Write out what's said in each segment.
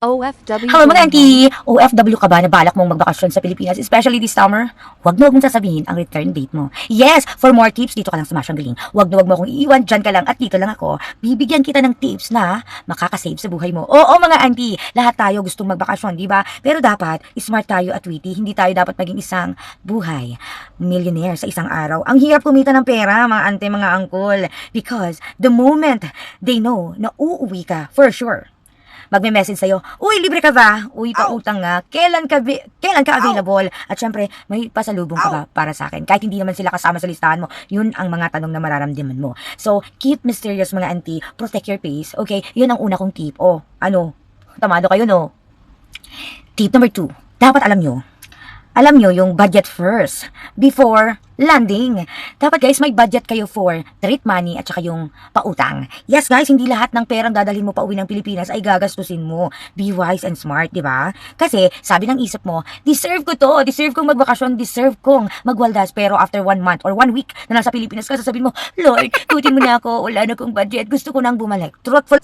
OFW. Hello mga auntie! OFW ka ba na balak mong magbakasyon sa Pilipinas, especially this summer? Huwag na huwag mong sasabihin ang return date mo. Yes! For more tips, dito ka lang sa Masyang Galing. Huwag na huwag mo akong iiwan, dyan ka lang at dito lang ako. Bibigyan kita ng tips na makakasave sa buhay mo. Oo mga auntie, lahat tayo gustong magbakasyon, di ba? Pero dapat, smart tayo at witty. Hindi tayo dapat maging isang buhay millionaire sa isang araw. Ang hirap kumita ng pera, mga auntie, mga uncle. Because the moment they know na uuwi ka, for sure, magme-message sa'yo, uy, libre ka ba? Uy, pautang nga. Kailan ka available? At syempre, may pasalubong ka ba para sa akin? Kahit hindi naman sila kasama sa listahan mo, yun ang mga tanong na mararamdaman mo. So, keep mysterious mga auntie. Protect your face. Okay? Yun ang una kong tip. Oh, ano? Tamado kayo, no? Tip number 2. Dapat alam nyo yung budget first before landing. Dapat guys, may budget kayo for treat money at saka yung pautang. Yes guys, hindi lahat ng perang dadalhin mo pa uwi ng Pilipinas ay gagastusin mo. Be wise and smart, di ba? Kasi sabi ng isip mo, deserve ko to, deserve kong magbakasyon, deserve kong magwaldas. Pero after 1 month or 1 week na nasa Pilipinas ka, sasabihin mo, Lord, tutin mo na ako, wala na kong budget, gusto ko nang bumalik. Truthful.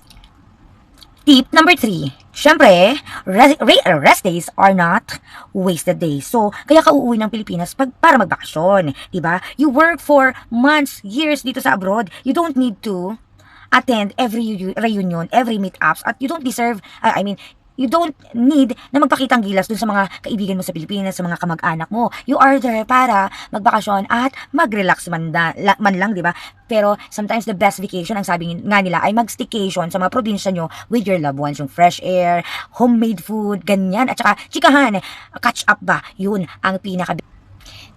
Tip number 3. Siyempre, rest days are not wasted days. So, kaya ka uuwi ng Pilipinas para magbakasyon. Diba? You work for months, years dito sa abroad. You don't need to attend every reunion, every meetups. At you don't deserve, you don't need na magpakitang gilas dun sa mga kaibigan mo sa Pilipinas, sa mga kamag-anak mo. You are there para magbakasyon at mag-relax man lang, di ba? Pero sometimes the best vacation, ang sabi nga nila, ay mag-staycation sa mga probinsya nyo with your loved ones. Yung fresh air, homemade food, ganyan. At saka, chikahan, catch up ba? Yun ang pinaka.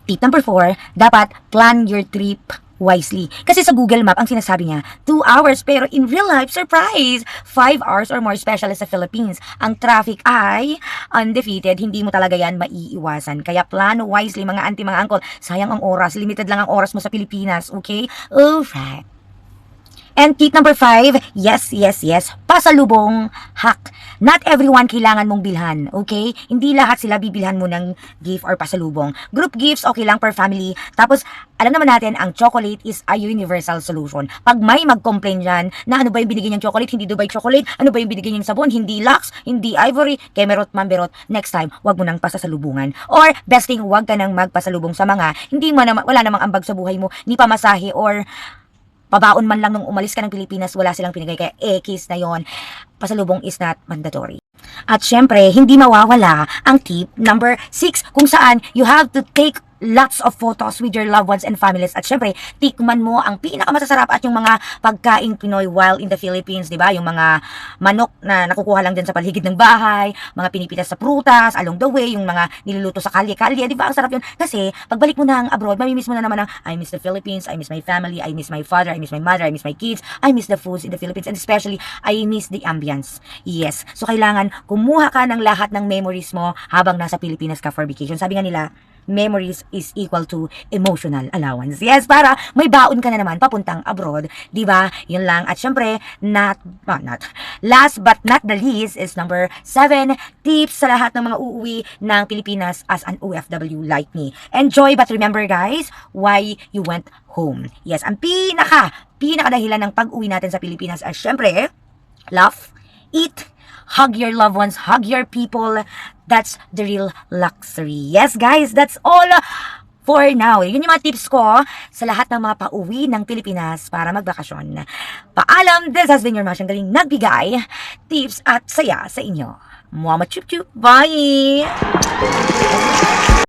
Tip number 4, dapat plan your trip wisely. Kasi sa Google Map, ang sinasabi niya, 2 hours, pero in real life, surprise! 5 hours or more, especially sa Philippines. Ang traffic ay undefeated, hindi mo talaga yan maiiwasan. Kaya plan wisely, mga auntie, mga uncle. Sayang ang oras, limited lang ang oras mo sa Pilipinas, okay? Alright. And tip number 5, yes, pasalubong hack. Not everyone kailangan mong bilhan, okay? Hindi lahat sila bibilhan mo ng gift or pasalubong. Group gifts, okay lang per family. Tapos, alam naman natin, ang chocolate is a universal solution. Pag may mag-complain dyan, na ano ba yung binigay niyang chocolate, hindi Dubai chocolate, ano ba yung binigay niyang sabon, hindi Lux, hindi Ivory, kemerot, mamberot, next time, wag mo nang pasasalubungan. Or, best thing, wag ka nang magpasalubong sa mga, wala namang ambag sa buhay mo, ni pamasahe or pabaon man lang nung umalis ka ng Pilipinas, wala silang pinigay, kaya case na yon. Pasalubong is not mandatory. At syempre, hindi mawawala ang tip number 6, kung saan you have to take lots of photos with your loved ones and families. At syempre, tikman mo ang pinakamasasarap at yung mga pagkaing Pinoy while in the Philippines, di ba? Yung mga manok na nakukuha lang din sa paligid ng bahay, mga pinipitas sa prutas, along the way, yung mga niluluto sa kalye-kalye, di ba? Ang sarap yun. Kasi, pagbalik mo ng abroad, mamimiss mo na naman ng, I miss the Philippines, I miss my family, I miss my father, I miss my mother, I miss my kids, I miss the foods in the Philippines, and especially, I miss the ambience. Yes. So, kailangan kumuha ka ng lahat ng memories mo habang nasa Pilipinas ka for vacation. Sabi nga nila, memories is equal to emotional allowance. Yes, para may baon ka na naman papuntang abroad, 'di ba? 'Yun lang. At syempre, last but not the least is number 7, tips sa lahat ng mga uuwi ng Pilipinas as an OFW like me. Enjoy, but remember guys, why you went home. Yes, ang pinaka dahilan ng pag-uwi natin sa Pilipinas ay syempre, laugh, eat, hug your loved ones, hug your people. That's the real luxury. Yes, guys, that's all for now. Yun yung mga tips ko sa lahat ng mga pauwi ng Pilipinas para magbakasyon. Paalam, this has been your Masyang Galing nagbigay tips at saya sa inyo. Mama chup chup. Bye!